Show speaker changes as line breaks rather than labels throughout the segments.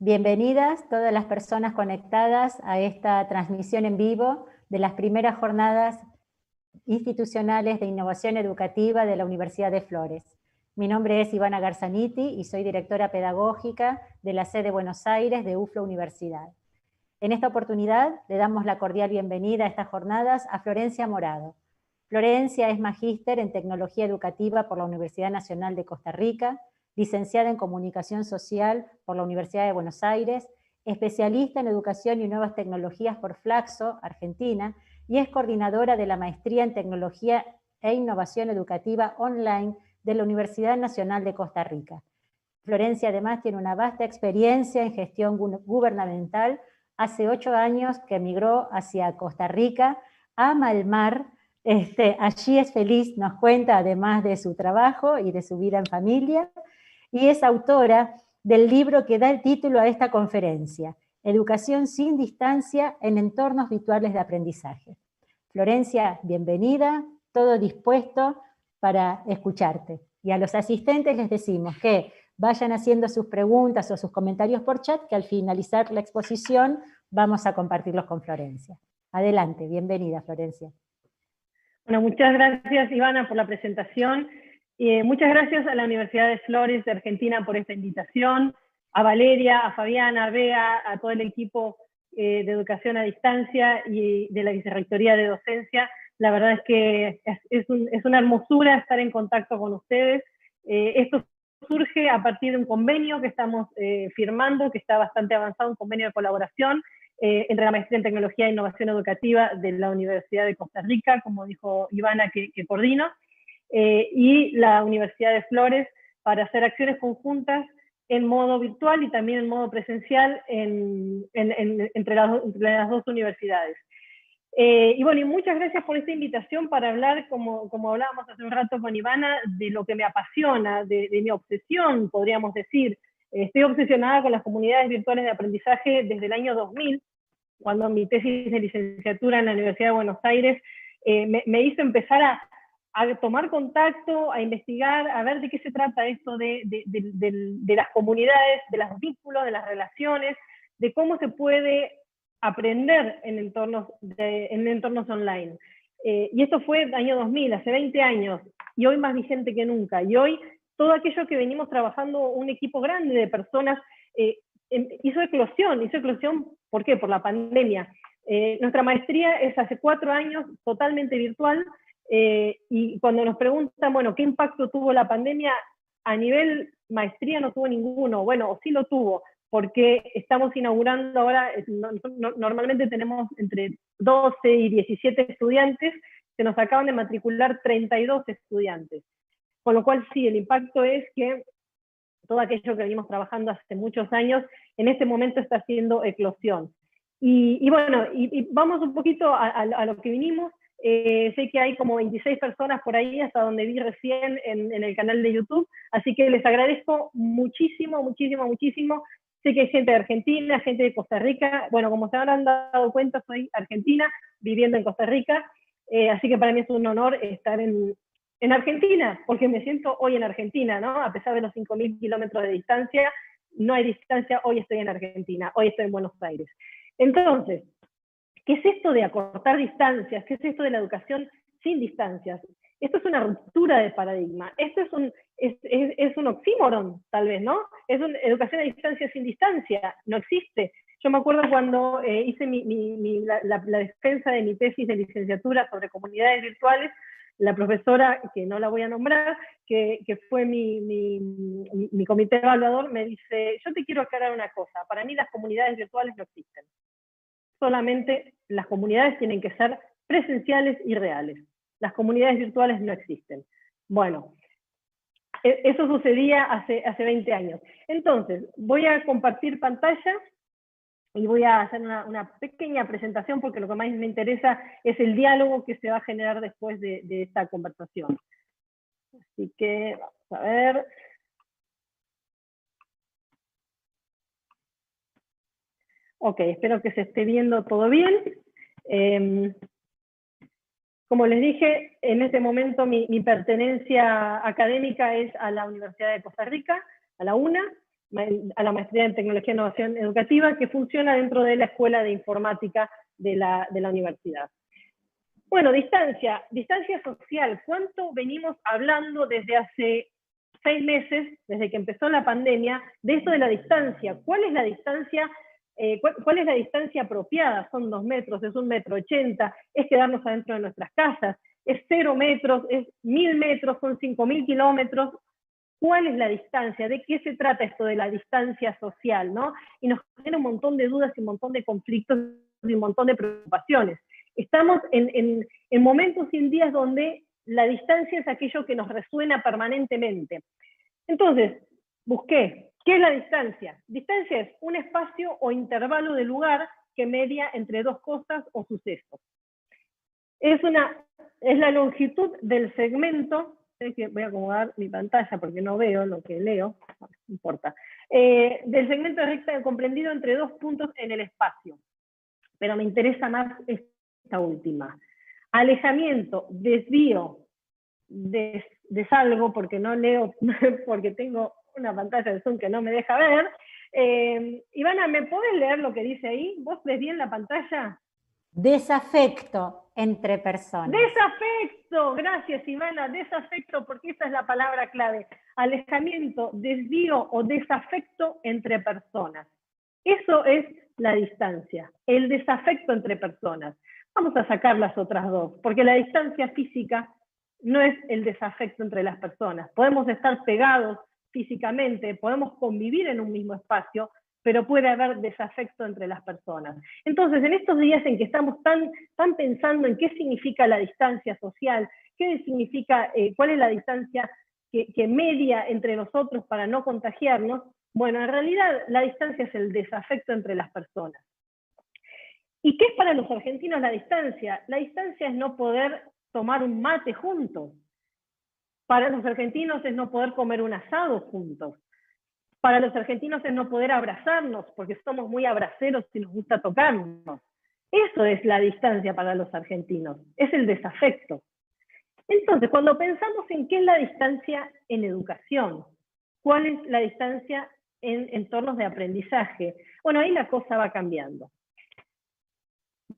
Bienvenidas todas las personas conectadas a esta transmisión en vivo de las primeras jornadas institucionales de innovación educativa de la Universidad de Flores. Mi nombre es Ivana Garzaniti y soy directora pedagógica de la sede Buenos Aires de UFLO Universidad. En esta oportunidad le damos la cordial bienvenida a estas jornadas a Florencia Morado. Florencia es magíster en Tecnología Educativa por la Universidad Nacional de Costa Rica, licenciada en Comunicación Social por la Universidad de Buenos Aires, especialista en Educación y Nuevas Tecnologías por Flaxo, Argentina, y es coordinadora de la Maestría en Tecnología e Innovación Educativa Online de la Universidad Nacional de Costa Rica. Florencia además tiene una vasta experiencia en gestión gubernamental. Hace 8 años que emigró hacia Costa Rica, ama el mar, allí es feliz, nos cuenta además de su trabajo y de su vida en familia, y es autora del libro que da el título a esta conferencia, Educación sin distancia en entornos virtuales de aprendizaje. Florencia, bienvenida, todo dispuesto para escucharte. Y a los asistentes les decimos que vayan haciendo sus preguntas o sus comentarios por chat, que al finalizar la exposición vamos a compartirlos con Florencia. Adelante, bienvenida Florencia.
Bueno, muchas gracias Ivana por la presentación. Muchas gracias a la Universidad de Flores de Argentina por esta invitación, a Valeria, a Fabiana, a Bea, a todo el equipo de educación a distancia y de la Vicerrectoría de Docencia. La verdad es que es una hermosura estar en contacto con ustedes. Esto surge a partir de un convenio que estamos firmando, que está bastante avanzado, un convenio de colaboración entre la Maestría en Tecnología e Innovación Educativa de la Universidad de Costa Rica, como dijo Ivana, que coordino, y la Universidad de Flores, para hacer acciones conjuntas en modo virtual y también en modo presencial entre las dos universidades. Y bueno, y muchas gracias por esta invitación para hablar, como hablábamos hace un rato con Ivana, de lo que me apasiona, de mi obsesión, podríamos decir. Estoy obsesionada con las comunidades virtuales de aprendizaje desde el año 2000, cuando mi tesis de licenciatura en la Universidad de Buenos Aires me hizo empezar a tomar contacto, a investigar, a ver de qué se trata esto de las comunidades, de los vínculos, de las relaciones, de cómo se puede aprender en entornos online. Y esto fue el año 2000, hace 20 años, y hoy más vigente que nunca. Y hoy todo aquello que venimos trabajando, un equipo grande de personas, hizo eclosión. ¿Por qué? Por la pandemia. Nuestra maestría es hace 4 años totalmente virtual, y cuando nos preguntan, bueno, ¿qué impacto tuvo la pandemia? A nivel maestría no tuvo ninguno, bueno, o sí lo tuvo, porque estamos inaugurando ahora, normalmente tenemos entre 12 y 17 estudiantes, se nos acaban de matricular 32 estudiantes. Con lo cual sí, el impacto es que todo aquello que venimos trabajando hace muchos años, en este momento está haciendo eclosión. Y bueno, y vamos un poquito a lo que vinimos. Sé que hay como 26 personas por ahí, hasta donde vi recién en el canal de YouTube, así que les agradezco muchísimo, muchísimo, muchísimo. Sé que hay gente de Argentina, gente de Costa Rica. Bueno, como se habrán dado cuenta, soy argentina, viviendo en Costa Rica, así que para mí es un honor estar en Argentina, porque me siento hoy en Argentina, ¿no? A pesar de los 5.000 kilómetros de distancia, no hay distancia, hoy estoy en Argentina, hoy estoy en Buenos Aires. Entonces, ¿qué es esto de acortar distancias? ¿Qué es esto de la educación sin distancias? Esto es una ruptura de paradigma. Esto es un oxímoron, tal vez, ¿no? Es una educación a distancia sin distancia. No existe. Yo me acuerdo cuando hice la defensa de mi tesis de licenciatura sobre comunidades virtuales, la profesora, que no la voy a nombrar, que fue mi comité evaluador, me dice, yo te quiero aclarar una cosa, para mí las comunidades virtuales no existen. Solamente las comunidades tienen que ser presenciales y reales. Las comunidades virtuales no existen. Bueno, eso sucedía hace 20 años. Entonces, voy a compartir pantalla y voy a hacer una pequeña presentación, porque lo que más me interesa es el diálogo que se va a generar después de esta conversación. Así que, vamos a ver. Ok, espero que se esté viendo todo bien. Como les dije, en este momento mi pertenencia académica es a la Universidad de Costa Rica, a la UNA. a la maestría en Tecnología e Innovación Educativa, que funciona dentro de la Escuela de Informática de la universidad. Bueno, distancia social. ¿Cuánto venimos hablando desde hace 6 meses, desde que empezó la pandemia, de esto de la distancia? ¿Cuál es la distancia? ¿Cuál es la distancia apropiada? ¿Son 2 metros? ¿Es 1,80 m? ¿Es quedarnos adentro de nuestras casas? ¿Es 0 metros? ¿Es 1000 metros? ¿Son 5000 kilómetros? ¿Cuál es la distancia? ¿De qué se trata esto de la distancia social, ¿no? Y nos genera un montón de dudas y un montón de conflictos y un montón de preocupaciones. Estamos en momentos y en días donde la distancia es aquello que nos resuena permanentemente. Entonces, busqué, ¿qué es la distancia? Distancia es un espacio o intervalo de lugar que media entre dos cosas o sucesos. Es la longitud del segmento, voy a acomodar mi pantalla porque no veo lo que leo, no importa, del segmento recta comprendido entre dos puntos en el espacio. Pero me interesa más esta última. Alejamiento, desvío, desalgo, porque no leo, porque tengo una pantalla de Zoom que no me deja ver. Ivana, ¿me podés leer lo que dice ahí? ¿Vos ves bien la pantalla?
Desafecto entre personas.
Desafecto, gracias Ivana, desafecto, porque esa es la palabra clave. Alejamiento, desvío o desafecto entre personas. Eso es la distancia, el desafecto entre personas. Vamos a sacar las otras dos, porque la distancia física no es el desafecto entre las personas. Podemos estar pegados físicamente, podemos convivir en un mismo espacio, pero puede haber desafecto entre las personas. Entonces, en estos días en que estamos tan pensando en qué significa la distancia social, qué significa, cuál es la distancia que media entre nosotros para no contagiarnos, bueno, en realidad la distancia es el desafecto entre las personas. ¿Y qué es para los argentinos la distancia? La distancia es no poder tomar un mate juntos. Para los argentinos es no poder comer un asado juntos. Para los argentinos es no poder abrazarnos, porque somos muy abraceros y nos gusta tocarnos. Eso es la distancia para los argentinos, es el desafecto. Entonces, cuando pensamos en qué es la distancia en educación, cuál es la distancia en entornos de aprendizaje, bueno, ahí la cosa va cambiando.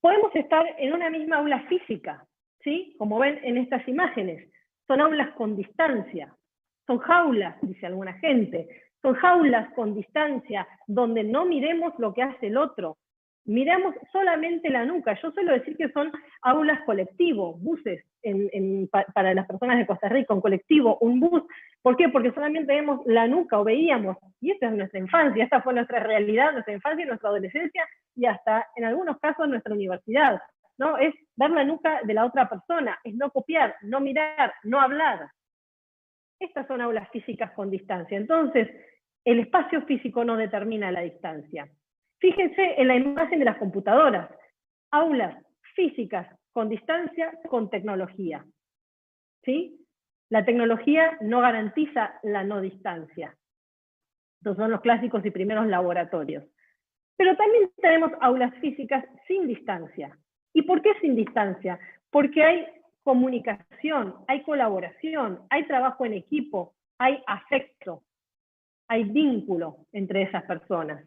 Podemos estar en una misma aula física, ¿sí? Como ven en estas imágenes, son aulas con distancia, son jaulas, dice alguna gente, son jaulas con distancia, donde no miremos lo que hace el otro, miramos solamente la nuca. Yo suelo decir que son aulas colectivo, buses para las personas de Costa Rica, un colectivo, un bus. ¿Por qué? Porque solamente vemos la nuca o veíamos, y esta es nuestra infancia, esta fue nuestra realidad, nuestra infancia, nuestra adolescencia, y hasta en algunos casos nuestra universidad, ¿no? Es ver la nuca de la otra persona, es no copiar, no mirar, no hablar. Estas son aulas físicas con distancia. Entonces, el espacio físico no determina la distancia. Fíjense en la imagen de las computadoras. Aulas físicas con distancia, con tecnología. ¿Sí? La tecnología no garantiza la no distancia. Estos son los clásicos y primeros laboratorios. Pero también tenemos aulas físicas sin distancia. ¿Y por qué sin distancia? Porque hay comunicación, hay colaboración, hay trabajo en equipo, hay afecto, hay vínculo entre esas personas.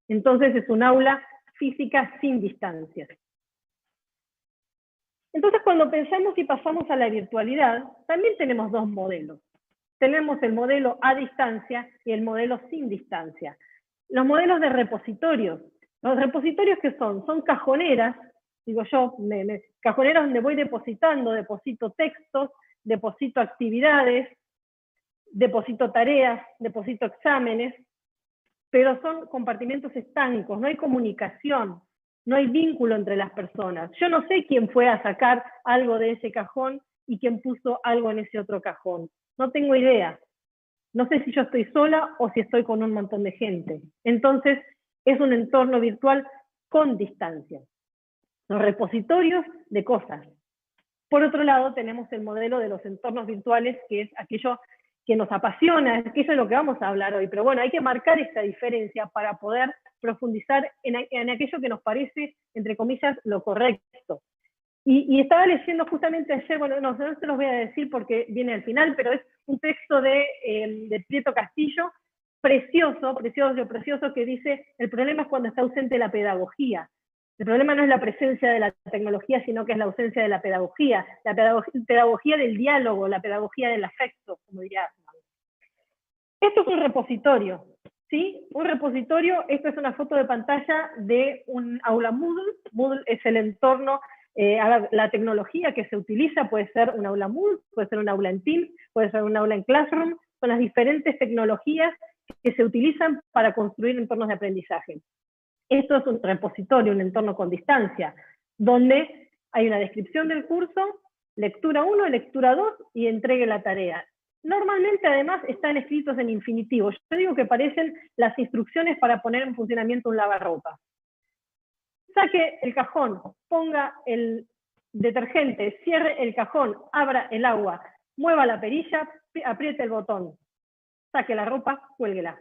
Entonces es un aula física sin distancia. Entonces cuando pensamos y pasamos a la virtualidad, también tenemos dos modelos. Tenemos el modelo a distancia y el modelo sin distancia. Los modelos de repositorios. Los repositorios que son cajoneras, digo yo, cajoneras donde voy depositando, deposito textos, deposito actividades, deposito tareas, deposito exámenes, pero son compartimentos estancos, no hay comunicación, no hay vínculo entre las personas. Yo no sé quién fue a sacar algo de ese cajón y quién puso algo en ese otro cajón. No tengo idea. No sé si yo estoy sola o si estoy con un montón de gente. Entonces, es un entorno virtual con distancia. Los repositorios de cosas. Por otro lado, tenemos el modelo de los entornos virtuales, que es aquello que nos apasiona, que eso es lo que vamos a hablar hoy. Pero bueno, hay que marcar esta diferencia para poder profundizar en aquello que nos parece, entre comillas, lo correcto. Y estaba leyendo justamente ayer, bueno, no se los voy a decir porque viene al final, pero es un texto de Prieto Castillo, precioso, precioso, que dice, el problema es cuando está ausente la pedagogía. El problema no es la presencia de la tecnología, sino que es la ausencia de la pedagogía pedagogía del diálogo, la pedagogía del afecto, como diría Asman. Esto es un repositorio, ¿sí? Un repositorio, esto es una foto de pantalla de un aula Moodle. Moodle es el entorno, la tecnología que se utiliza, puede ser un aula Moodle, puede ser un aula en Teams, puede ser un aula en Classroom, son las diferentes tecnologías que se utilizan para construir entornos de aprendizaje. Esto es un repositorio, un entorno con distancia, donde hay una descripción del curso, lectura 1, lectura 2 y entregue la tarea. Normalmente, además, están escritos en infinitivo. Yo digo que parecen las instrucciones para poner en funcionamiento un lavarropa. Saque el cajón, ponga el detergente, cierre el cajón, abra el agua, mueva la perilla, apriete el botón, saque la ropa, cuélguela.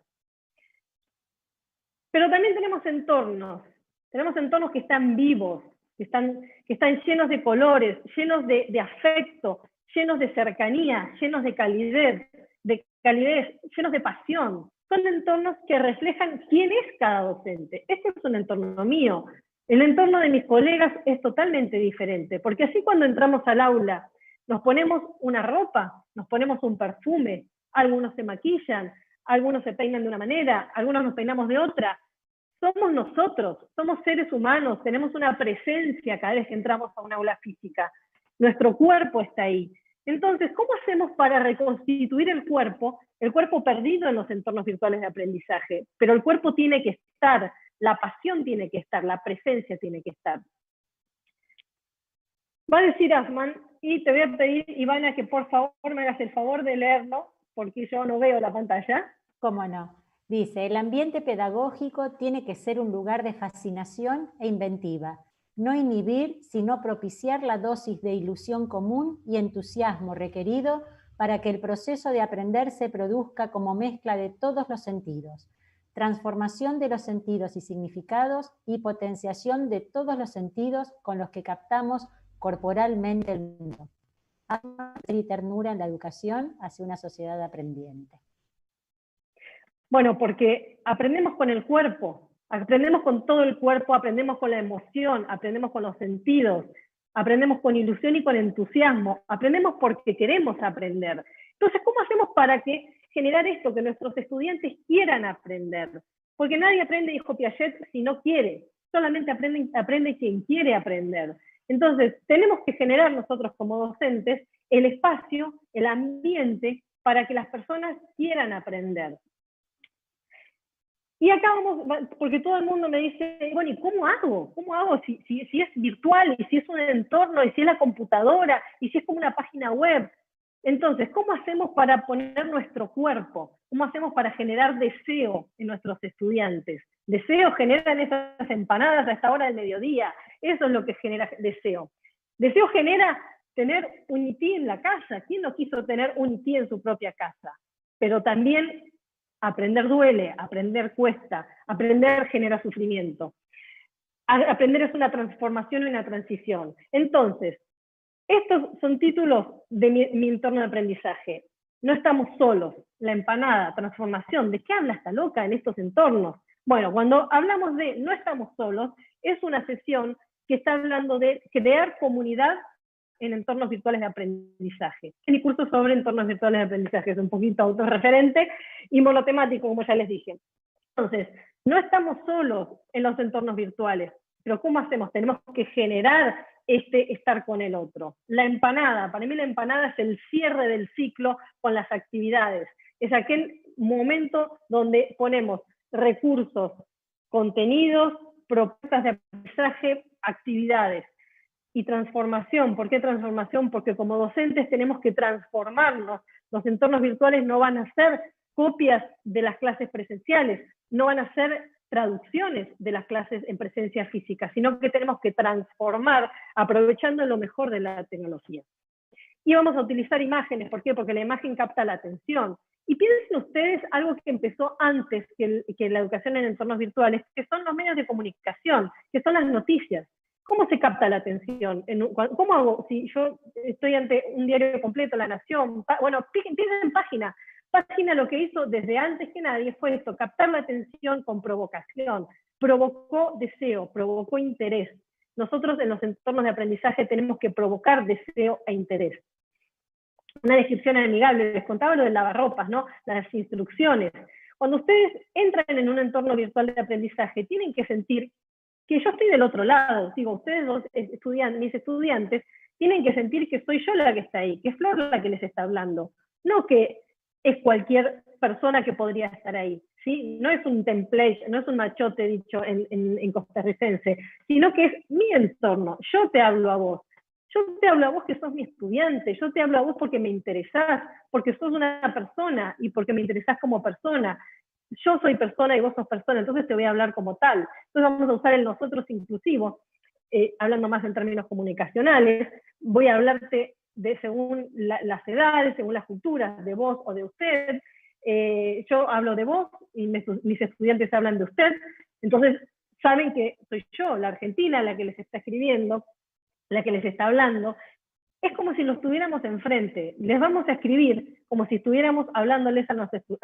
Pero también tenemos entornos que están vivos, que están llenos de colores, llenos de afecto, llenos de cercanía, llenos de calidez, llenos de pasión. Son entornos que reflejan quién es cada docente. Este es un entorno mío. El entorno de mis colegas es totalmente diferente, porque así cuando entramos al aula, nos ponemos una ropa, nos ponemos un perfume, algunos se maquillan, algunos se peinan de una manera, algunos nos peinamos de otra. Somos nosotros, somos seres humanos, tenemos una presencia cada vez que entramos a un aula física. Nuestro cuerpo está ahí. Entonces, ¿cómo hacemos para reconstituir el cuerpo perdido en los entornos virtuales de aprendizaje? Pero el cuerpo tiene que estar, la pasión tiene que estar, la presencia tiene que estar. Va a decir Asman, y te voy a pedir, Ivana, que por favor me hagas el favor de leerlo, porque yo no veo la pantalla.
¿Cómo no? Dice, el ambiente pedagógico tiene que ser un lugar de fascinación e inventiva, no inhibir, sino propiciar la dosis de ilusión común y entusiasmo requerido para que el proceso de aprender se produzca como mezcla de todos los sentidos, transformación de los sentidos y significados y potenciación de todos los sentidos con los que captamos corporalmente el mundo. Amor y ternura en la educación hacia una sociedad aprendiente.
Bueno, porque aprendemos con el cuerpo, aprendemos con todo el cuerpo, aprendemos con la emoción, aprendemos con los sentidos, aprendemos con ilusión y con entusiasmo, aprendemos porque queremos aprender. Entonces, ¿cómo hacemos para generar esto, que nuestros estudiantes quieran aprender? Porque nadie aprende, dijo Piaget, si no quiere, solamente aprende quien quiere aprender. Entonces, tenemos que generar nosotros como docentes el espacio, el ambiente, para que las personas quieran aprender. Y acá vamos, porque todo el mundo me dice, bueno, ¿y cómo hago? ¿Cómo hago si es virtual, y si es un entorno, y si es la computadora, y si es como una página web? Entonces, ¿cómo hacemos para poner nuestro cuerpo? ¿Cómo hacemos para generar deseo en nuestros estudiantes? Deseo generan esas empanadas a esta hora del mediodía. Eso es lo que genera deseo. Deseo genera tener un IT en la casa. ¿Quién no quiso tener un IT en su propia casa? Pero también aprender duele, aprender cuesta, aprender genera sufrimiento. Aprender es una transformación y una transición. Entonces, estos son títulos de mi entorno de aprendizaje. No estamos solos. La empanada, transformación. ¿De qué habla esta loca en estos entornos? Bueno, cuando hablamos de no estamos solos, es una sesión que está hablando de crear comunidad en entornos virtuales de aprendizaje. Mi curso sobre entornos virtuales de aprendizaje es un poquito autorreferente y monotemático, como ya les dije. Entonces, no estamos solos en los entornos virtuales, pero ¿cómo hacemos? Tenemos que generar estar con el otro. La empanada, para mí la empanada es el cierre del ciclo con las actividades. Es aquel momento donde ponemos recursos, contenidos, propuestas de aprendizaje, actividades. Y transformación. ¿Por qué transformación? Porque como docentes tenemos que transformarnos. Los entornos virtuales no van a ser copias de las clases presenciales, no van a ser traducciones de las clases en presencia física, sino que tenemos que transformar aprovechando lo mejor de la tecnología. Y vamos a utilizar imágenes. ¿Por qué? Porque la imagen capta la atención. Y piensen ustedes algo que empezó antes que la educación en entornos virtuales, que son los medios de comunicación, que son las noticias. ¿Cómo se capta la atención? ¿Cómo hago? Si yo estoy ante un diario completo, La Nación, bueno, piensen en página. Página lo que hizo desde antes que nadie fue esto, captar la atención con provocación, provocó deseo, provocó interés. Nosotros en los entornos de aprendizaje tenemos que provocar deseo e interés. Una descripción amigable, les contaba lo del lavarropas, ¿no? Las instrucciones. Cuando ustedes entran en un entorno virtual de aprendizaje, tienen que sentir que yo estoy del otro lado. Digo, ustedes, mis estudiantes, tienen que sentir que soy yo la que está ahí, que es Flor la que les está hablando, no que es cualquier persona que podría estar ahí, ¿sí? No es un template, no es un machote dicho en costarricense, sino que es mi entorno. Yo te hablo a vos. Yo te hablo a vos que sos mi estudiante, yo te hablo a vos porque me interesás, porque sos una persona y porque me interesás como persona. Yo soy persona y vos sos persona, entonces te voy a hablar como tal. Entonces vamos a usar el nosotros inclusivo, hablando más en términos comunicacionales. Voy a hablarte según las edades, según las culturas, de vos o de usted. Yo hablo de vos y mis estudiantes hablan de usted. Entonces saben que soy yo, la argentina, la que les está escribiendo, la que les está hablando. Es como si los tuviéramos enfrente. Les vamos a escribir como si estuviéramos hablándoles a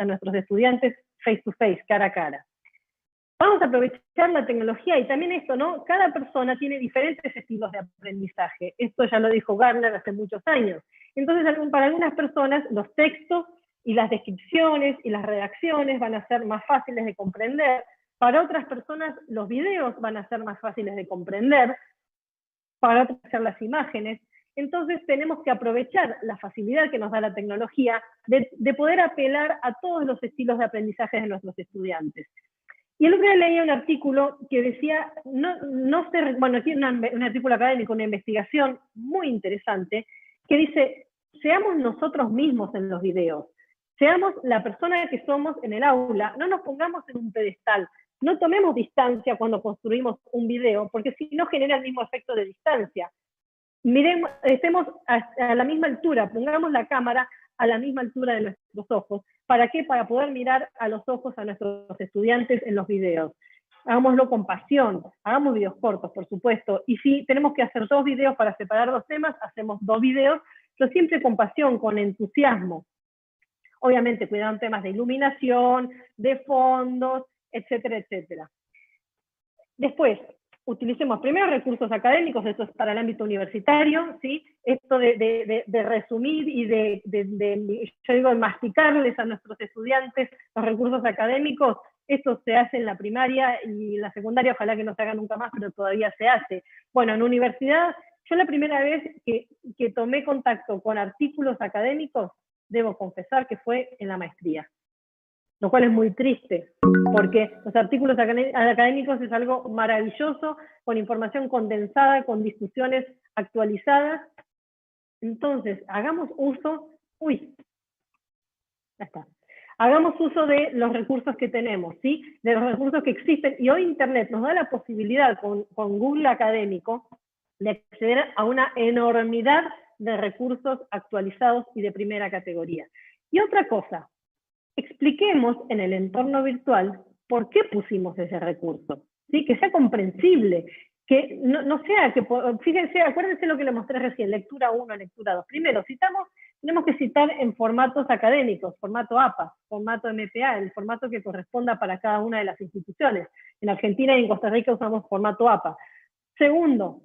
nuestros estudiantes face to face, cara a cara. Vamos a aprovechar la tecnología y también esto, ¿no? Cada persona tiene diferentes estilos de aprendizaje. Esto ya lo dijo Gardner hace muchos años. Entonces, para algunas personas, los textos y las descripciones y las redacciones van a ser más fáciles de comprender. Para otras personas, los videos van a ser más fáciles de comprender. Para otras, las imágenes. Entonces tenemos que aprovechar la facilidad que nos da la tecnología de poder apelar a todos los estilos de aprendizaje de nuestros estudiantes. Y el otro día leía un artículo que decía, bueno, aquí un artículo académico, una investigación muy interesante, que dice, seamos nosotros mismos en los videos, seamos la persona que somos en el aula, no nos pongamos en un pedestal, no tomemos distancia cuando construimos un video, porque si no genera el mismo efecto de distancia. Miremos, estemos a la misma altura, pongamos la cámara a la misma altura de nuestros ojos. ¿Para qué? Para poder mirar a los ojos a nuestros estudiantes en los videos. Hagámoslo con pasión, hagamos videos cortos, por supuesto, y si tenemos que hacer 2 videos para separar 2 temas, hacemos 2 videos, pero siempre con pasión, con entusiasmo. Obviamente, cuidando temas de iluminación, de fondos, etcétera, etcétera. Después, utilicemos primero recursos académicos, esto es para el ámbito universitario, ¿sí? Esto de resumir y yo digo, de masticarles a nuestros estudiantes los recursos académicos, esto se hace en la primaria y en la secundaria, ojalá que no se haga nunca más, pero todavía se hace. Bueno, en universidad, yo la primera vez que tomé contacto con artículos académicos, debo confesar que fue en la maestría, lo cual es muy triste, porque los artículos académicos es algo maravilloso, con información condensada, con discusiones actualizadas. Entonces, hagamos uso, hagamos uso de los recursos que tenemos, ¿sí? De los recursos que existen, y hoy Internet nos da la posibilidad con Google Académico de acceder a una enormidad de recursos actualizados y de primera categoría. Y otra cosa, expliquemos en el entorno virtual por qué pusimos ese recurso, ¿sí? Que sea comprensible, que no sea que, fíjense, acuérdense lo que le mostré recién, lectura 1, lectura 2. Primero, tenemos que citar en formatos académicos, formato APA, formato MPA, el formato que corresponda para cada una de las instituciones. En Argentina y en Costa Rica usamos formato APA. Segundo,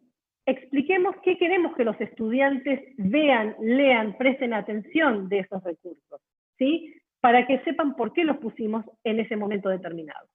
expliquemos qué queremos que los estudiantes vean, lean, presten atención de esos recursos, ¿sí? Para que sepan por qué los pusimos en ese momento determinado.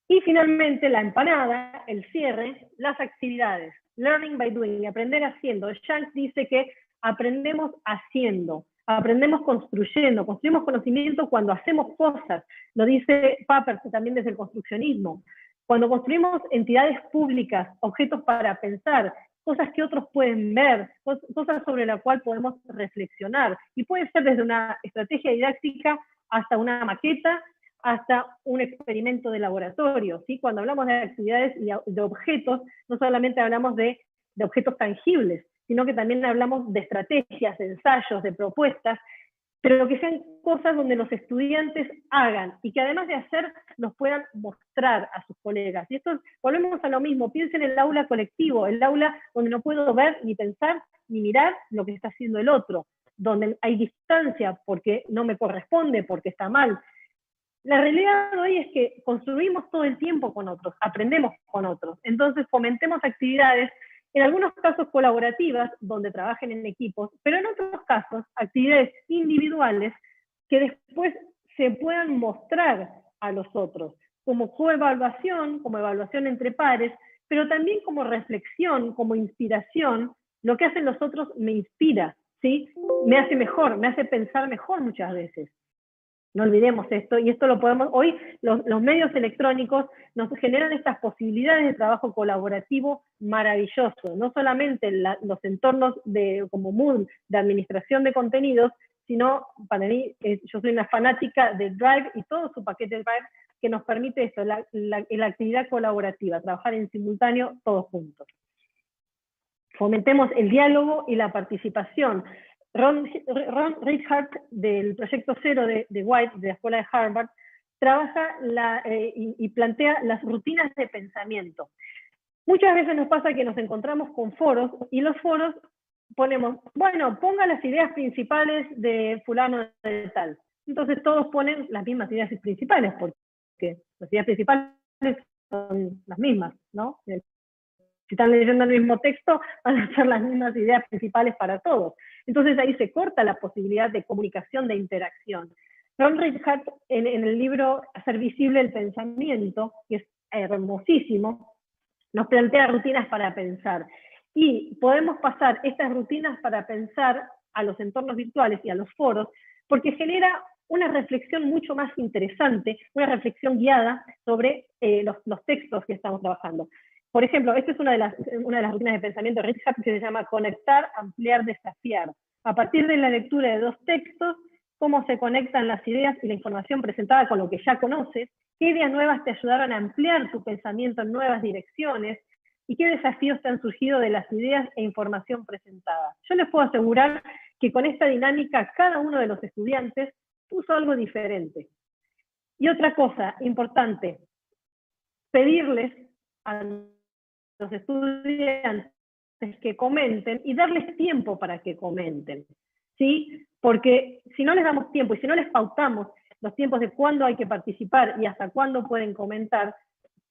Y finalmente, la empanada, el cierre, las actividades. Learning by doing, aprender haciendo. Shanks dice que aprendemos haciendo, aprendemos construyendo, construimos conocimiento cuando hacemos cosas. Lo dice Papert también desde el construccionismo. Cuando construimos entidades públicas, objetos para pensar, cosas que otros pueden ver, cosas sobre las cuales podemos reflexionar. Y puede ser desde una estrategia didáctica hasta una maqueta, hasta un experimento de laboratorio, ¿sí? Cuando hablamos de actividades y de objetos, no solamente hablamos de objetos tangibles, sino que también hablamos de estrategias, de ensayos, de propuestas, pero que sean cosas donde los estudiantes hagan y que además de hacer nos puedan mostrar a sus colegas. Y esto, volvemos a lo mismo, piensen en el aula colectivo, el aula donde no puedo ver, ni pensar, ni mirar lo que está haciendo el otro, donde hay distancia porque no me corresponde, porque está mal. La realidad hoy es que construimos todo el tiempo con otros, aprendemos con otros. Entonces fomentemos actividades, en algunos casos colaborativas, donde trabajen en equipos, pero en otros casos actividades individuales que después se puedan mostrar a los otros, como coevaluación, como evaluación entre pares, pero también como reflexión, como inspiración. Lo que hacen los otros me inspira, ¿sí? Me hace mejor, me hace pensar mejor muchas veces. No olvidemos esto, y esto lo podemos, hoy los medios electrónicos nos generan estas posibilidades de trabajo colaborativo maravilloso, no solamente los entornos como Moodle de administración de contenidos, sino para mí, yo soy una fanática de Drive y todo su paquete Drive que nos permite esto, la actividad colaborativa, trabajar en simultáneo todos juntos. Fomentemos el diálogo y la participación. Ron Ritchhardt, del Proyecto Cero de White, de la Escuela de Harvard, trabaja y plantea las rutinas de pensamiento. Muchas veces nos pasa que nos encontramos con foros, y los foros ponemos, bueno, ponga las ideas principales de fulano de tal. Entonces todos ponen las mismas ideas principales, porque las ideas principales son las mismas, ¿no? Si están leyendo el mismo texto, van a ser las mismas ideas principales para todos. Entonces ahí se corta la posibilidad de comunicación, de interacción. Ron Ritchhardt, en el libro Hacer visible el pensamiento, que es hermosísimo, nos plantea rutinas para pensar. Y podemos pasar estas rutinas para pensar a los entornos virtuales y a los foros, porque genera una reflexión mucho más interesante, una reflexión guiada sobre los textos que estamos trabajando. Por ejemplo, esta es una de las rutinas de pensamiento de Ritchhardt que se llama conectar, ampliar, desafiar. A partir de la lectura de 2 textos, cómo se conectan las ideas y la información presentada con lo que ya conoces, qué ideas nuevas te ayudaron a ampliar tu pensamiento en nuevas direcciones, y qué desafíos te han surgido de las ideas e información presentada. Yo les puedo asegurar que con esta dinámica cada uno de los estudiantes puso algo diferente. Y otra cosa importante, pedirles a los estudiantes que comenten y darles tiempo para que comenten, ¿sí? Porque si no les damos tiempo y si no les pautamos los tiempos de cuándo hay que participar y hasta cuándo pueden comentar,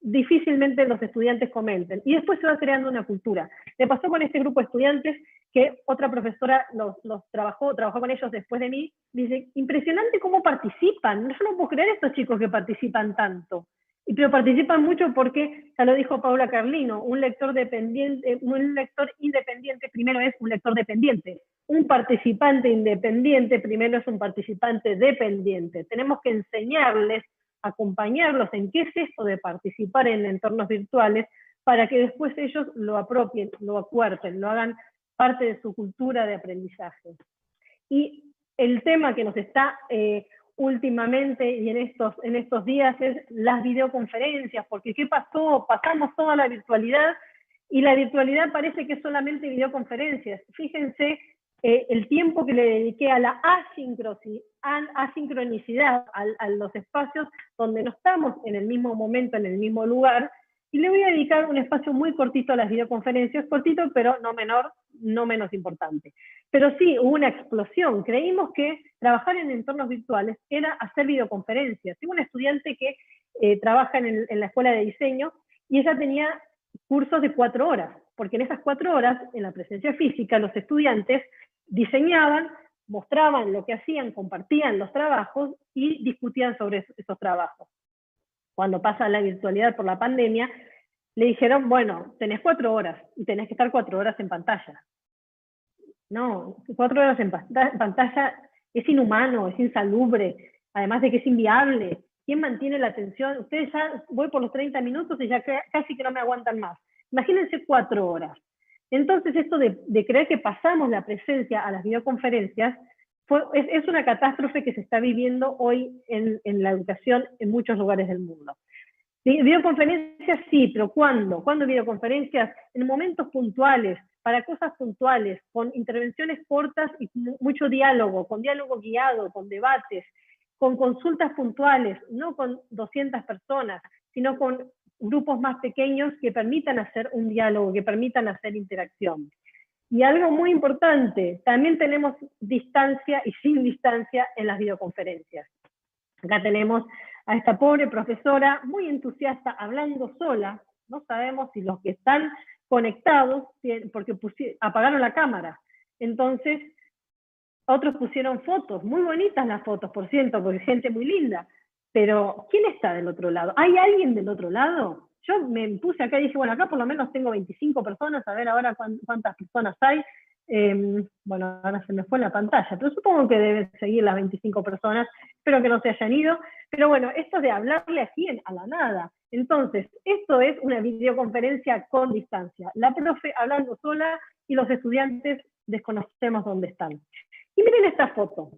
difícilmente los estudiantes comenten. Y después se va creando una cultura. Me pasó con este grupo de estudiantes que otra profesora los trabajó con ellos después de mí. Dice, impresionante cómo participan. Yo no puedo creer estos chicos que participan tanto. Pero participan mucho porque, ya lo dijo Paula Carlino, un lector independiente primero es un lector dependiente. Un participante independiente primero es un participante dependiente. Tenemos que enseñarles, acompañarlos en qué es esto de participar en entornos virtuales para que después ellos lo apropien, lo acuerpen, lo hagan parte de su cultura de aprendizaje. Y el tema que nos está últimamente y en estos días es las videoconferencias, porque ¿qué pasó? Pasamos toda la virtualidad y la virtualidad parece que es solamente videoconferencias. Fíjense el tiempo que le dediqué a la asincronicidad, a los espacios donde no estamos en el mismo momento, en el mismo lugar, y le voy a dedicar un espacio muy cortito a las videoconferencias, cortito pero no menor, no menos importante. Pero sí, hubo una explosión. Creímos que trabajar en entornos virtuales era hacer videoconferencias. Tengo una estudiante que trabaja en la escuela de diseño y ella tenía cursos de 4 horas, porque en esas 4 horas, en la presencia física, los estudiantes diseñaban, mostraban lo que hacían, compartían los trabajos y discutían sobre esos trabajos. Cuando pasa la virtualidad por la pandemia, le dijeron, bueno, tenés 4 horas y tenés que estar 4 horas en pantalla. No, 4 horas en pantalla es inhumano, es insalubre, además de que es inviable. ¿Quién mantiene la atención? Ustedes ya, voy por los 30 minutos y ya casi que no me aguantan más. Imagínense 4 horas. Entonces esto de creer que pasamos la presencia a las videoconferencias es una catástrofe que se está viviendo hoy en la educación en muchos lugares del mundo. Videoconferencias sí, pero ¿cuándo? ¿Cuándo videoconferencias? En momentos puntuales, para cosas puntuales, con intervenciones cortas y mucho diálogo, con diálogo guiado, con debates, con consultas puntuales, no con 200 personas, sino con grupos más pequeños que permitan hacer un diálogo, que permitan hacer interacción. Y algo muy importante, también tenemos distancia y sin distancia en las videoconferencias. Acá tenemos a esta pobre profesora muy entusiasta hablando sola. No sabemos si los que están conectados, porque apagaron la cámara. Entonces, otros pusieron fotos, muy bonitas las fotos, por cierto, porque gente muy linda. Pero, ¿quién está del otro lado? ¿Hay alguien del otro lado? Yo me puse acá y dije, bueno, acá por lo menos tengo 25 personas, a ver ahora cuántas personas hay. Bueno, ahora se me fue la pantalla, pero supongo que deben seguir las 25 personas, espero que no se hayan ido. Pero bueno, esto es de hablarle así a la nada. Entonces, esto es una videoconferencia con distancia. La profe hablando sola y los estudiantes desconocemos dónde están. Y miren esta foto,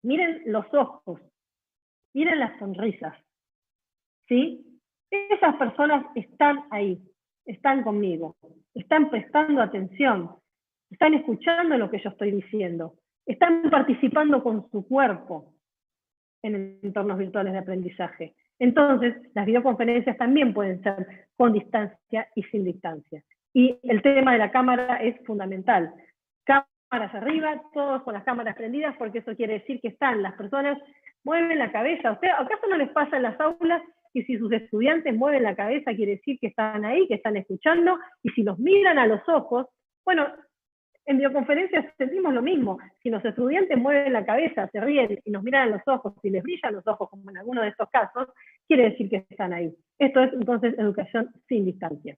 miren los ojos, miren las sonrisas, ¿sí? Esas personas están ahí, están conmigo, están prestando atención, están escuchando lo que yo estoy diciendo, están participando con su cuerpo en entornos virtuales de aprendizaje. Entonces, las videoconferencias también pueden ser con distancia y sin distancia. Y el tema de la cámara es fundamental. Cámaras arriba, todos con las cámaras prendidas, porque eso quiere decir que están, las personas mueven la cabeza. O sea, ¿acaso no les pasa en las aulas que si sus estudiantes mueven la cabeza quiere decir que están ahí, que están escuchando? Y si los miran a los ojos, bueno, en videoconferencias sentimos lo mismo. Si los estudiantes mueven la cabeza, se ríen y nos miran a los ojos, y les brillan los ojos, como en alguno de estos casos, quiere decir que están ahí. Esto es entonces educación sin distancia.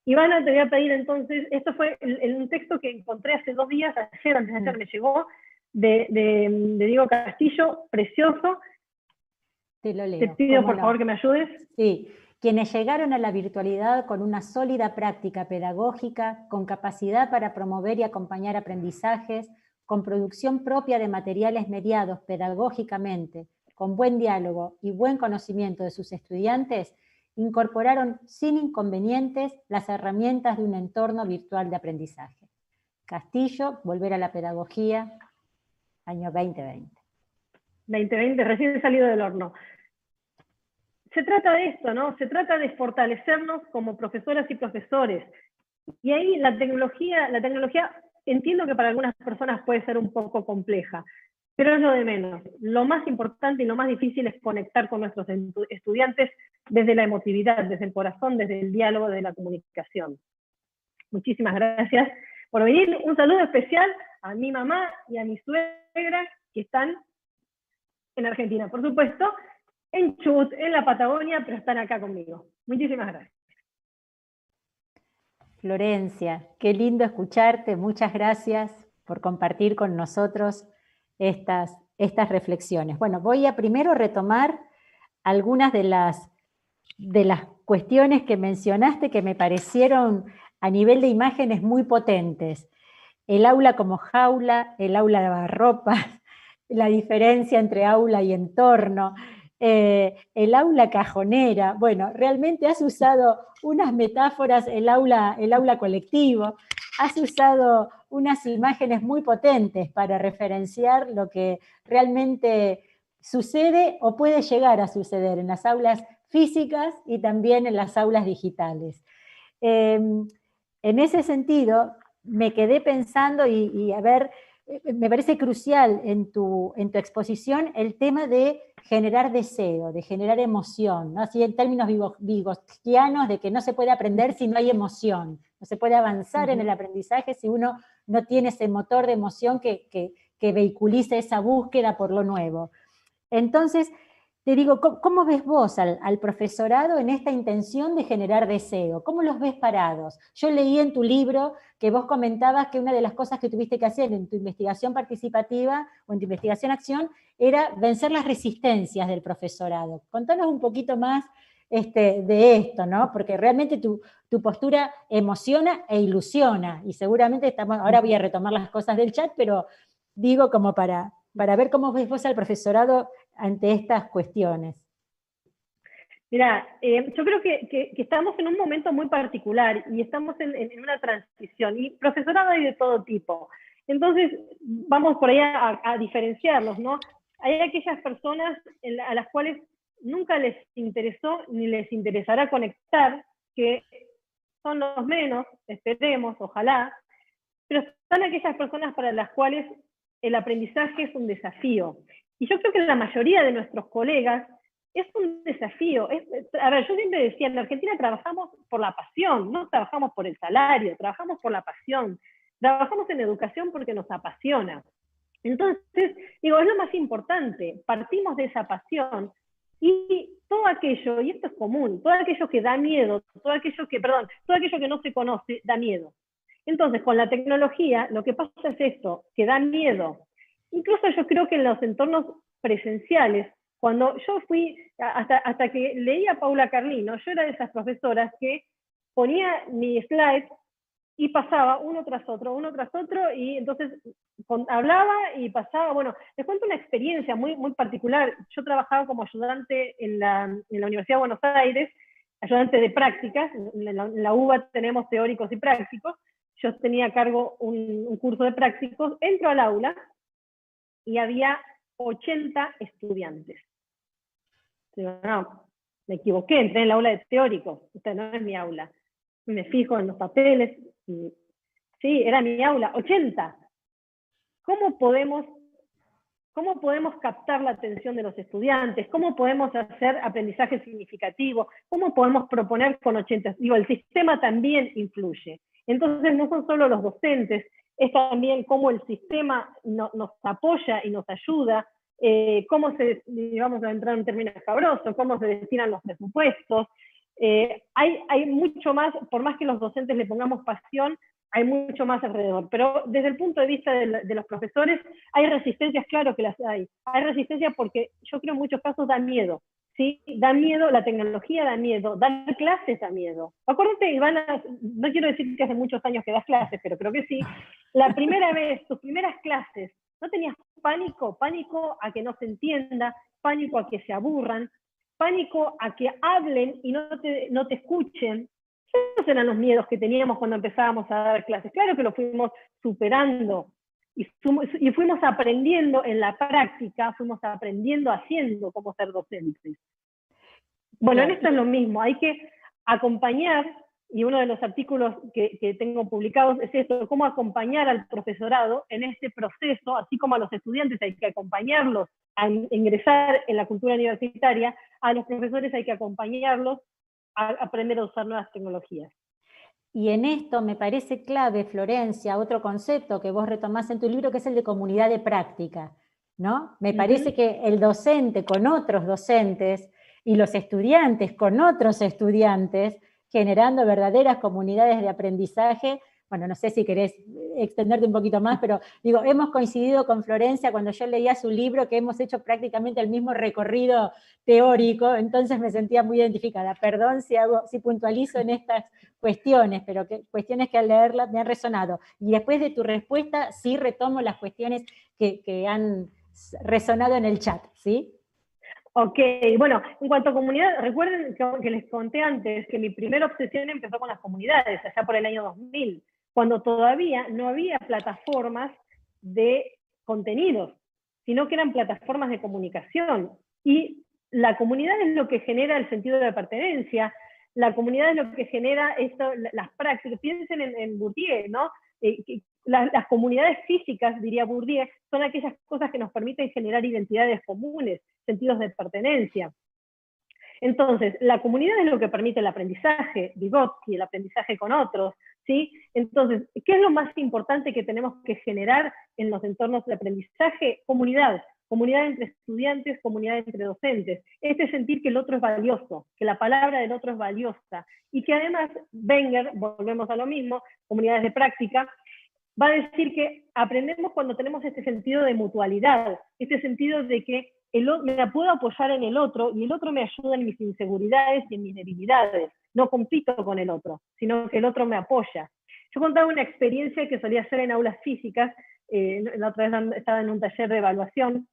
Ivana, te voy a pedir entonces, esto fue un texto que encontré hace 2 días, ayer, antes de ayer me llegó, de Diego Castillo, precioso.
Te lo leo.
Te pido por favor que me ayudes.
Sí. Quienes llegaron a la virtualidad con una sólida práctica pedagógica, con capacidad para promover y acompañar aprendizajes, con producción propia de materiales mediados pedagógicamente, con buen diálogo y buen conocimiento de sus estudiantes, incorporaron sin inconvenientes las herramientas de un entorno virtual de aprendizaje. Castillo, Volver a la Pedagogía, año 2020.
2020, recién salido del horno. Se trata de esto, ¿no? Se trata de fortalecernos como profesoras y profesores. Y ahí la tecnología entiendo que para algunas personas puede ser un poco compleja, pero es lo de menos. Lo más importante y lo más difícil es conectar con nuestros estudiantes desde la emotividad, desde el corazón, desde el diálogo, desde la comunicación. Muchísimas gracias por venir. Un saludo especial a mi mamá y a mi suegra que están en Argentina, por supuesto, en Chubut, en la Patagonia, pero están acá conmigo. Muchísimas gracias.
Florencia, qué lindo escucharte, muchas gracias por compartir con nosotros estas reflexiones. Bueno, voy a primero retomar algunas de las cuestiones que mencionaste que me parecieron a nivel de imágenes muy potentes. El aula como jaula, el aula de lavarropas, la diferencia entre aula y entorno, el aula cajonera. Bueno, realmente has usado unas metáforas, el aula colectivo, has usado unas imágenes muy potentes para referenciar lo que realmente sucede o puede llegar a suceder en las aulas físicas y también en las aulas digitales. En ese sentido, me quedé pensando y a ver, me parece crucial en tu exposición el tema de generar deseo, de generar emoción, ¿no? Así en términos vygotskianos, de que no se puede aprender si no hay emoción, no se puede avanzar en el aprendizaje si uno no tiene ese motor de emoción que vehiculice esa búsqueda por lo nuevo. Entonces, te digo, ¿cómo ves vos al profesorado en esta intención de generar deseo? ¿Cómo los ves parados? Yo leí en tu libro que vos comentabas que una de las cosas que tuviste que hacer en tu investigación participativa o en tu investigación-acción era vencer las resistencias del profesorado. Contanos un poquito más de esto, ¿no? Porque realmente tu postura emociona e ilusiona, y seguramente ahora voy a retomar las cosas del chat, pero digo como para ver cómo ves vos al profesorado ante estas cuestiones.
Mira, yo creo que estamos en un momento muy particular y estamos en una transición, y profesorado hay de todo tipo. Entonces, vamos por ahí a diferenciarlos, ¿no? Hay aquellas personas a las cuales nunca les interesó ni les interesará conectar, que son los menos, esperemos, ojalá, pero están aquellas personas para las cuales el aprendizaje es un desafío. Y yo creo que la mayoría de nuestros colegas es un desafío. A ver, yo siempre decía, en Argentina trabajamos por la pasión, no trabajamos por el salario, trabajamos por la pasión. Trabajamos en educación porque nos apasiona. Entonces, digo, es lo más importante, partimos de esa pasión y todo aquello, y esto es común, todo aquello que da miedo, todo aquello que no se conoce, da miedo. Entonces, con la tecnología, lo que pasa es esto, que da miedo. Incluso yo creo que en los entornos presenciales, cuando yo fui, hasta que leí a Paula Carlino, yo era de esas profesoras que ponía mi slide y pasaba uno tras otro, y entonces hablaba y pasaba. Bueno, les cuento una experiencia muy, muy particular. Yo trabajaba como ayudante en la Universidad de Buenos Aires, ayudante de prácticas. En la UBA tenemos teóricos y prácticos. Yo tenía a cargo un curso de prácticos. Entro al aula y había 80 estudiantes. Digo, no, me equivoqué, entré en el aula de teóricos. Esta no es mi aula. Me fijo en los papeles. Y, sí, era mi aula, 80. ¿Cómo podemos captar la atención de los estudiantes? ¿Cómo podemos hacer aprendizaje significativo? ¿Cómo podemos proponer con 80? Digo, el sistema también influye. Entonces no son solo los docentes, es también cómo el sistema nos apoya y nos ayuda, vamos a entrar en términos cabrosos, cómo se destinan los presupuestos. Hay mucho más, por más que los docentes le pongamos pasión, hay mucho más alrededor. Pero desde el punto de vista de los profesores, hay resistencias, claro que las hay. Hay resistencia porque yo creo en muchos casos da miedo. ¿Sí? Da miedo, la tecnología da miedo, dar clases da miedo. Acuérdate, Ivana, no quiero decir que hace muchos años que das clases, pero creo que sí. La primera vez, tus primeras clases, ¿no tenías pánico? Pánico a que no se entienda, pánico a que se aburran, pánico a que hablen y no te escuchen. Esos eran los miedos que teníamos cuando empezábamos a dar clases. Claro que lo fuimos superando y fuimos aprendiendo en la práctica, fuimos aprendiendo haciendo cómo ser docentes. Bueno, en esto es lo mismo, hay que acompañar, y uno de los artículos que tengo publicados es esto, cómo acompañar al profesorado en este proceso, así como a los estudiantes hay que acompañarlos a ingresar en la cultura universitaria, a los profesores hay que acompañarlos a aprender a usar nuevas tecnologías.
Y en esto me parece clave, Florencia, otro concepto que vos retomás en tu libro, que es el de comunidad de práctica, ¿no? Me parece que el docente con otros docentes y los estudiantes con otros estudiantes, generando verdaderas comunidades de aprendizaje. Bueno, no sé si querés extenderte un poquito más, pero digo, hemos coincidido con Florencia cuando yo leía su libro, que hemos hecho prácticamente el mismo recorrido teórico, entonces me sentía muy identificada. Perdón si puntualizo en estas cuestiones, pero cuestiones que al leerlas me han resonado. Y después de tu respuesta, sí retomo las cuestiones que han resonado en el chat, ¿sí?
Ok, bueno, en cuanto a comunidad, recuerden que les conté antes que mi primera obsesión empezó con las comunidades, allá por el año 2000, cuando todavía no había plataformas de contenidos, sino que eran plataformas de comunicación. Y la comunidad es lo que genera el sentido de pertenencia, la comunidad es lo que genera esto, las prácticas. Piensen en Bourdieu, ¿no? Las comunidades físicas, diría Bourdieu, son aquellas cosas que nos permiten generar identidades comunes, sentidos de pertenencia. Entonces, la comunidad es lo que permite el aprendizaje, Vygotsky, el aprendizaje con otros, ¿sí? Entonces, ¿qué es lo más importante que tenemos que generar en los entornos de aprendizaje? Comunidad. Comunidad entre estudiantes, comunidad entre docentes. Sentir que el otro es valioso, que la palabra del otro es valiosa. Y que además, Wenger, volvemos a lo mismo, comunidades de práctica, va a decir que aprendemos cuando tenemos este sentido de mutualidad, este sentido de que me puedo apoyar en el otro y el otro me ayuda en mis inseguridades y en mis debilidades. No compito con el otro, sino que el otro me apoya. Yo contaba una experiencia que solía hacer en aulas físicas. La otra vez estaba en un taller de evaluación.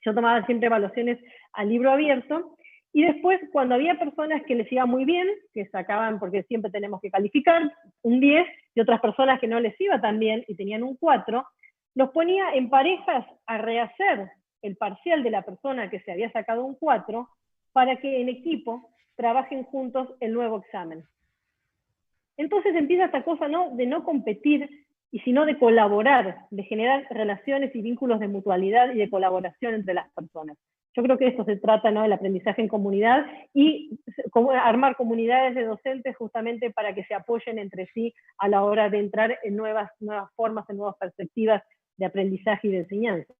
Yo tomaba siempre evaluaciones a libro abierto. Y después, cuando había personas que les iba muy bien, que sacaban, porque siempre tenemos que calificar, un 10, y otras personas que no les iba tan bien y tenían un 4, los ponía en parejas a rehacer el parcial de la persona que se había sacado un 4 para que en equipo trabajen juntos el nuevo examen. Entonces empieza esta cosa, ¿no?, de no competir, y sino de colaborar, de generar relaciones y vínculos de mutualidad y de colaboración entre las personas. Yo creo que esto se trata, ¿no?, del aprendizaje en comunidad y armar comunidades de docentes justamente para que se apoyen entre sí a la hora de entrar en nuevas formas, en nuevas perspectivas de aprendizaje y de enseñanza.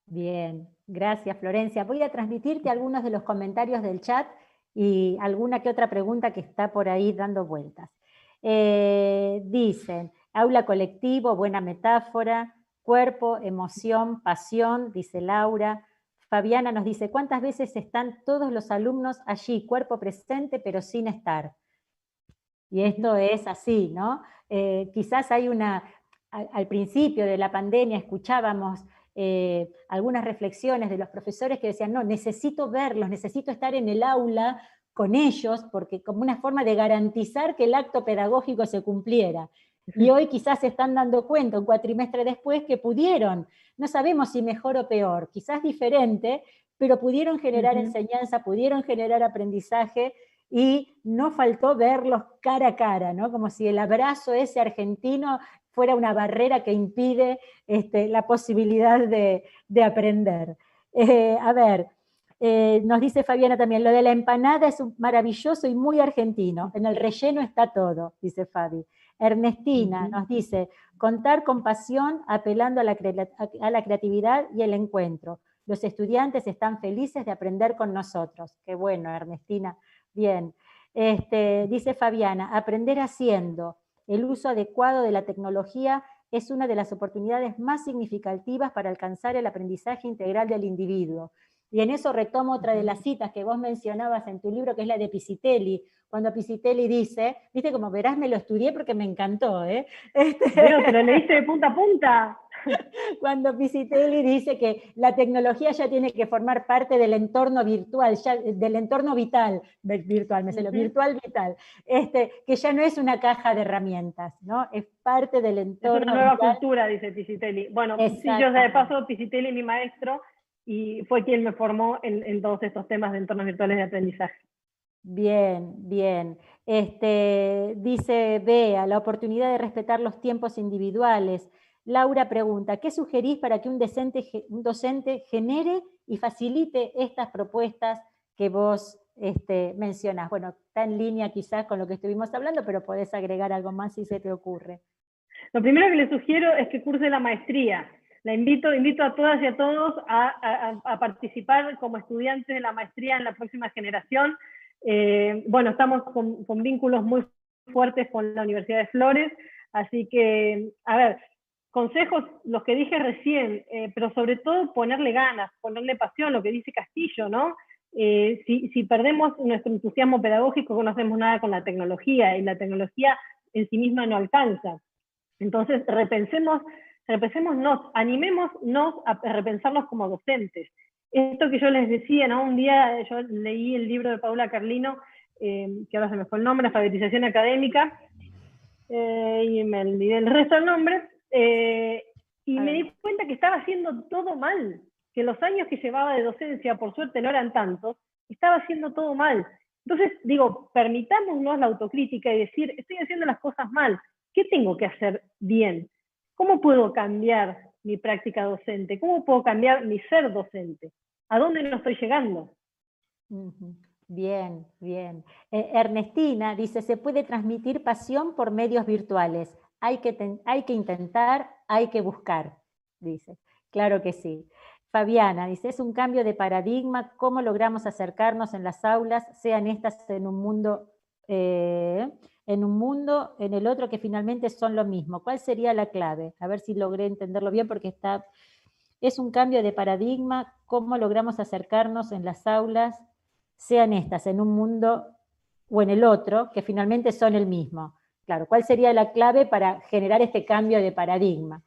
Bien, gracias Florencia. Voy a transmitirte algunos de los comentarios del chat y alguna que otra pregunta que está por ahí dando vueltas. Dicen, aula colectivo, buena metáfora, cuerpo, emoción, pasión, dice Laura. Fabiana nos dice, ¿cuántas veces están todos los alumnos allí, cuerpo presente pero sin estar? Y esto es así, ¿no? Quizás hay al principio de la pandemia escuchábamos algunas reflexiones de los profesores que decían, no, necesito verlos, necesito estar en el aula con ellos, porque como una forma de garantizar que el acto pedagógico se cumpliera. Y hoy quizás se están dando cuenta, un cuatrimestre después, que pudieron, no sabemos si mejor o peor, quizás diferente, pero pudieron generar enseñanza, pudieron generar aprendizaje, y no faltó verlos cara a cara, ¿no? Como si el abrazo ese argentino fuera una barrera que impide la posibilidad de aprender. A ver, nos dice Fabiana también, lo de la empanada es maravilloso y muy argentino, en el relleno está todo, dice Fabi. Ernestina nos dice, contar con pasión apelando a la creatividad y el encuentro. Los estudiantes están felices de aprender con nosotros. Qué bueno, Ernestina. Bien, dice Fabiana, aprender haciendo. El uso adecuado de la tecnología es una de las oportunidades más significativas para alcanzar el aprendizaje integral del individuo. Y en eso retomo otra de las citas que vos mencionabas en tu libro, que es la de Pisitelli, cuando Pisitelli dice, viste, como verás, me lo estudié porque me encantó, ¿eh?
Pero te lo leíste de punta a punta.
Cuando Pisitelli dice que la tecnología ya tiene que formar parte del entorno virtual, ya, del entorno vital, virtual, virtual vital, que ya no es una caja de herramientas, ¿no? Es parte del entorno
es una nueva
vital.
Cultura, dice Pisitelli. Bueno, sí, yo de paso, Pisitelli, mi maestro, y fue quien me formó en todos estos temas de entornos virtuales de aprendizaje.
Bien, bien. Dice Bea, la oportunidad de respetar los tiempos individuales. Laura pregunta, ¿qué sugerís para que un docente genere y facilite estas propuestas que vos mencionás? Bueno, está en línea quizás con lo que estuvimos hablando, pero podés agregar algo más si se te ocurre.
Lo primero que le sugiero es que curse la maestría. La invito a todas y a todos a participar como estudiantes de la maestría en la próxima generación. Bueno, estamos con vínculos muy fuertes con la Universidad de Flores, así que, a ver, consejos, los que dije recién, pero sobre todo ponerle ganas, ponerle pasión, lo que dice Castillo, ¿no? Si perdemos nuestro entusiasmo pedagógico, no hacemos nada con la tecnología, y la tecnología en sí misma no alcanza. Entonces, repensémonos, animémonos a repensarnos como docentes. Esto que yo les decía, ¿no? Un día yo leí el libro de Paula Carlino, que ahora se me fue el nombre, Alfabetización Académica, y me olvidé el resto del nombre, y me di cuenta que estaba haciendo todo mal, que los años que llevaba de docencia, por suerte no eran tantos, estaba haciendo todo mal. Entonces, digo, permitámonos la autocrítica y decir, estoy haciendo las cosas mal, ¿qué tengo que hacer bien? ¿Cómo puedo cambiar mi práctica docente? ¿Cómo puedo cambiar mi ser docente? ¿A dónde no estoy llegando?
Bien, bien. Ernestina dice, se puede transmitir pasión por medios virtuales. Hay que intentar, hay que buscar, dice. Claro que sí. Fabiana dice, es un cambio de paradigma, ¿cómo logramos acercarnos en las aulas, sean estas en un mundo, en el otro, que finalmente son lo mismo? ¿Cuál sería la clave? A ver si logré entenderlo bien, porque es un cambio de paradigma, ¿cómo logramos acercarnos en las aulas, sean estas en un mundo o en el otro, que finalmente son el mismo? Claro, ¿cuál sería la clave para generar este cambio de paradigma?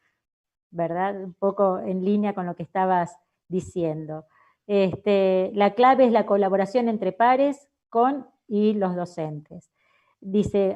¿Verdad? Un poco en línea con lo que estabas diciendo. La clave es la colaboración entre pares con y los docentes.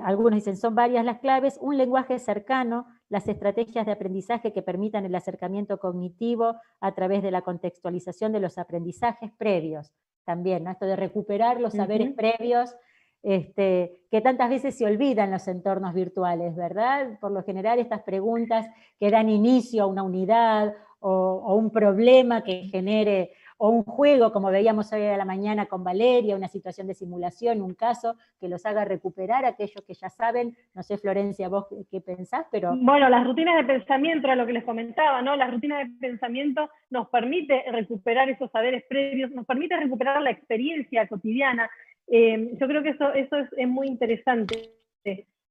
Algunos dicen, son varias las claves, un lenguaje cercano, las estrategias de aprendizaje que permitan el acercamiento cognitivo a través de la contextualización de los aprendizajes previos. También, ¿no? Esto de recuperar los saberes previos que tantas veces se olvidan los entornos virtuales, ¿verdad? Por lo general estas preguntas que dan inicio a una unidad o un problema que genere, o un juego, como veíamos hoy a la mañana con Valeria, una situación de simulación, un caso que los haga recuperar aquellos que ya saben. No sé, Florencia, vos qué pensás, pero...
Bueno, las rutinas de pensamiento, era lo que les comentaba, ¿no? Las rutinas de pensamiento nos permite recuperar esos saberes previos, nos permite recuperar la experiencia cotidiana. Yo creo que eso es muy interesante.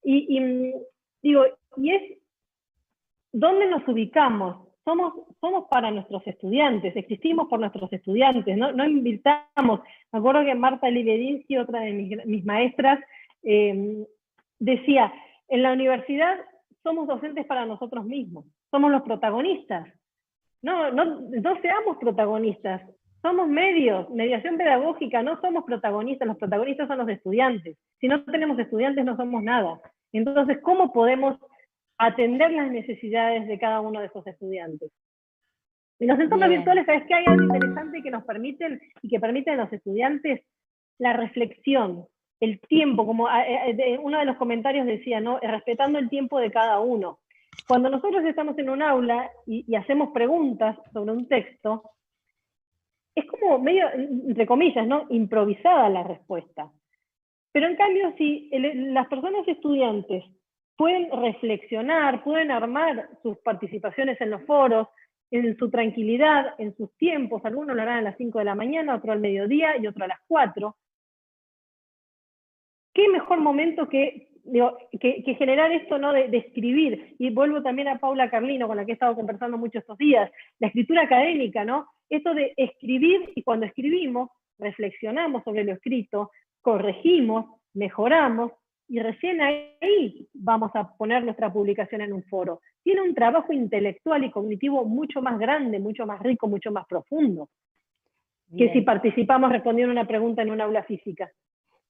Digo, y es dónde nos ubicamos. Somos para nuestros estudiantes, existimos por nuestros estudiantes, no invitamos. Me acuerdo que Marta Liberizzi, otra de mis maestras, decía, en la universidad somos docentes para nosotros mismos, somos los protagonistas. No seamos protagonistas, somos medios, mediación pedagógica, no somos protagonistas, los protagonistas son los estudiantes. Si no tenemos estudiantes no somos nada. Entonces, ¿cómo podemos atender las necesidades de cada uno de esos estudiantes? En los entornos virtuales, ¿sabes qué? Hay algo interesante que nos permiten y que permiten a los estudiantes la reflexión, el tiempo, como uno de los comentarios decía, ¿no? Respetando el tiempo de cada uno. Cuando nosotros estamos en un aula y hacemos preguntas sobre un texto, es como medio, entre comillas, ¿no? Improvisada la respuesta. Pero en cambio, si las personas estudiantes pueden reflexionar, pueden armar sus participaciones en los foros, en su tranquilidad, en sus tiempos, algunos lo harán a las 5 de la mañana, otro al mediodía y otro a las 4. ¿Qué mejor momento que generar esto, ¿no? de escribir? Y vuelvo también a Paula Carlino, con la que he estado conversando mucho estos días, la escritura académica, ¿no? Esto de escribir, y cuando escribimos, reflexionamos sobre lo escrito, corregimos, mejoramos, y recién ahí vamos a poner nuestra publicación en un foro. Tiene un trabajo intelectual y cognitivo mucho más grande, mucho más rico, mucho más profundo, que si participamos respondiendo una pregunta en un aula física.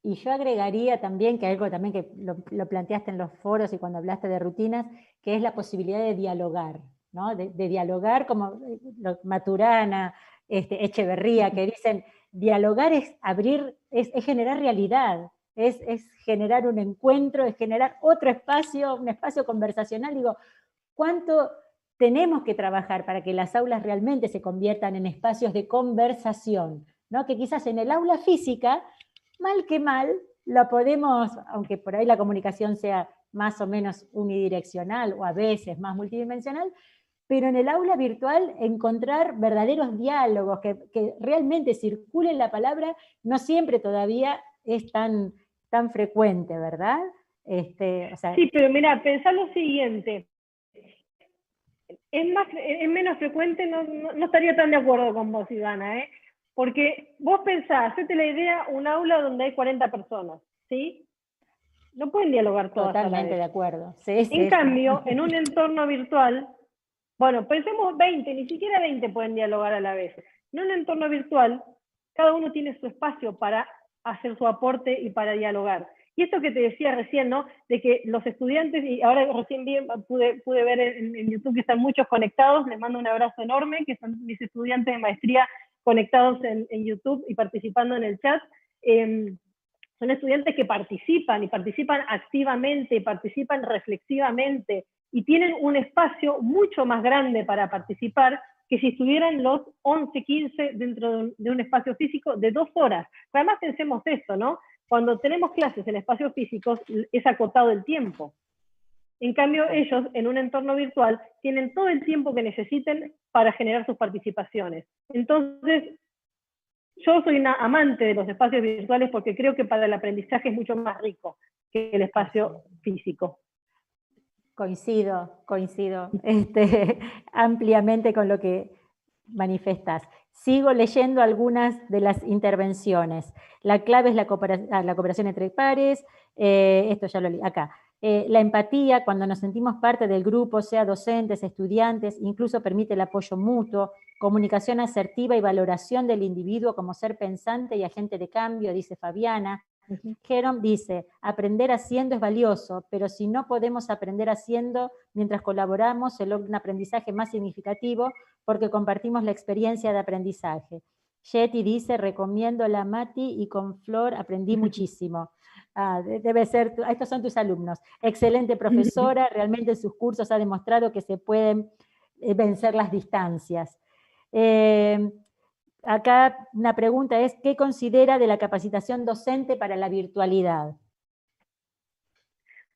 Y yo agregaría también, que algo también que lo planteaste en los foros y cuando hablaste de rutinas, que es la posibilidad de dialogar, ¿no? De dialogar como Maturana, Echeverría, que dicen, dialogar es abrir, es generar realidad, es generar un encuentro, es generar otro espacio, un espacio conversacional. Digo, ¿cuánto tenemos que trabajar para que las aulas realmente se conviertan en espacios de conversación, ¿no? Que quizás en el aula física, mal que mal, la podemos, aunque por ahí la comunicación sea más o menos unidireccional o a veces más multidimensional, pero en el aula virtual encontrar verdaderos diálogos, que realmente circule la palabra, no siempre todavía es tan frecuente, ¿verdad? O sea,
sí, pero mira, pensá lo siguiente. Es menos frecuente, no estaría tan de acuerdo con vos, Ivana, ¿eh? Porque vos pensás, hacete la idea, un aula donde hay 40 personas, ¿sí? No pueden dialogar todas
totalmente
a la vez.
De acuerdo. Sí,
en cambio, en un entorno virtual, bueno, pensemos 20, ni siquiera 20 pueden dialogar a la vez. En un entorno virtual, cada uno tiene su espacio para hacer su aporte y para dialogar. Y esto que te decía recién, ¿no? De que los estudiantes, y ahora recién pude ver en YouTube que están muchos conectados, les mando un abrazo enorme, que son mis estudiantes de maestría conectados en YouTube y participando en el chat. Son estudiantes que participan y participan activamente, participan reflexivamente y tienen un espacio mucho más grande para participar que si estuvieran los 11, 15 dentro de un espacio físico de 2 horas. Pero además pensemos esto, ¿no? Cuando tenemos clases en espacios físicos es acotado el tiempo. En cambio, ellos en un entorno virtual tienen todo el tiempo que necesiten para generar sus participaciones. Entonces, yo soy una amante de los espacios virtuales porque creo que para el aprendizaje es mucho más rico que el espacio físico.
Coincido ampliamente con lo que manifestas. Sigo leyendo algunas de las intervenciones. La clave es la cooperación entre pares, esto ya lo leí acá. La empatía, cuando nos sentimos parte del grupo, sea docentes, estudiantes, incluso permite el apoyo mutuo, comunicación asertiva y valoración del individuo como ser pensante y agente de cambio, dice Fabiana. Jerome dice, aprender haciendo es valioso, pero si no podemos aprender haciendo, mientras colaboramos se logra un aprendizaje más significativo porque compartimos la experiencia de aprendizaje. Yeti dice, recomiendo la Mati y con Flor aprendí muchísimo. Debe ser, estos son tus alumnos. Excelente profesora, realmente en sus cursos ha demostrado que se pueden vencer las distancias. Acá una pregunta es, ¿qué considera de la capacitación docente para la virtualidad?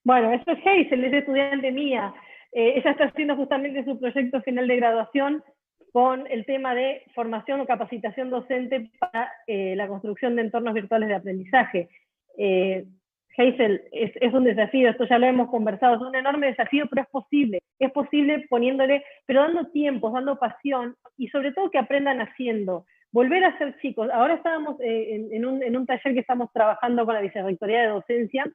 Bueno, eso es Hazel, es estudiante mía. Ella está haciendo justamente su proyecto final de graduación con el tema de formación o capacitación docente para la construcción de entornos virtuales de aprendizaje. Hazel, es un desafío, esto ya lo hemos conversado, es un enorme desafío, pero es posible poniéndole, pero dando tiempos, dando pasión, y sobre todo que aprendan haciendo. Volver a ser chicos. Ahora estábamos en un taller que estamos trabajando con la Vicerrectoría de Docencia,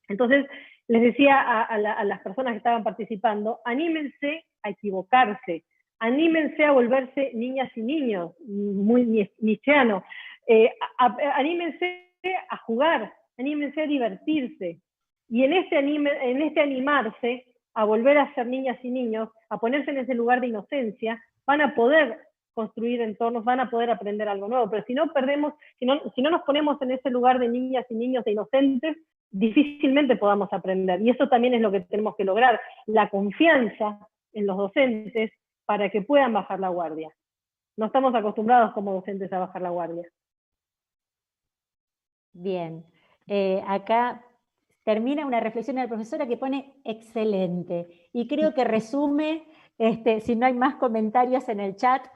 entonces les decía a las personas que estaban participando, anímense a equivocarse, anímense a volverse niñas y niños, muy nietzscheano, anímense a jugar, anímense a divertirse, y en este animarse a volver a ser niñas y niños, a ponerse en ese lugar de inocencia, van a poder construir entornos, van a poder aprender algo nuevo, pero si no nos ponemos en ese lugar de niñas y niños de inocentes, difícilmente podamos aprender. Y eso también es lo que tenemos que lograr, la confianza en los docentes para que puedan bajar la guardia. No estamos acostumbrados como docentes a bajar la guardia.
Bien, acá termina una reflexión de la profesora que pone excelente, y creo que resume, si no hay más comentarios en el chat,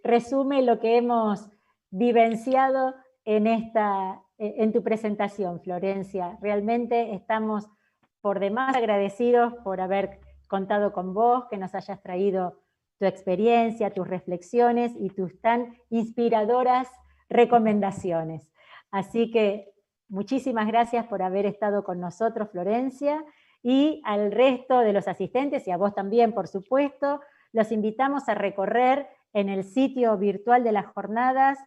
resume lo que hemos vivenciado en tu presentación, Florencia. Realmente estamos por demás agradecidos por haber contado con vos, que nos hayas traído tu experiencia, tus reflexiones y tus tan inspiradoras recomendaciones. Así que muchísimas gracias por haber estado con nosotros, Florencia, y al resto de los asistentes, y a vos también, por supuesto, los invitamos a recorrer en el sitio virtual de las jornadas,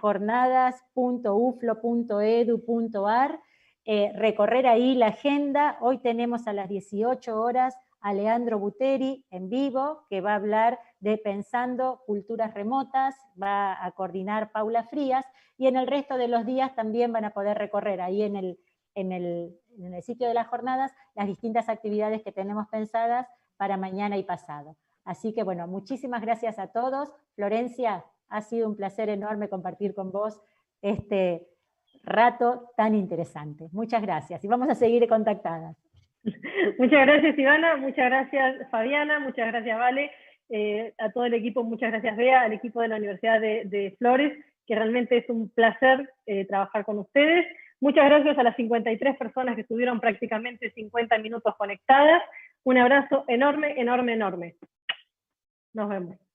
jornadas.uflo.edu.ar, recorrer ahí la agenda. Hoy tenemos a las 18 horas a Leandro Buteri en vivo, que va a hablar de Pensando Culturas Remotas, va a coordinar Paula Frías, y en el resto de los días también van a poder recorrer ahí en el sitio de las jornadas las distintas actividades que tenemos pensadas para mañana y pasado. Así que bueno, muchísimas gracias a todos. Florencia, ha sido un placer enorme compartir con vos este rato tan interesante. Muchas gracias y vamos a seguir contactadas.
Muchas gracias, Ivana, muchas gracias, Fabiana, muchas gracias, Vale, a todo el equipo, muchas gracias, Bea, al equipo de la Universidad de Flores, que realmente es un placer trabajar con ustedes. Muchas gracias a las 53 personas que estuvieron prácticamente 50 minutos conectadas. Un abrazo enorme, enorme, enorme. Nos vemos.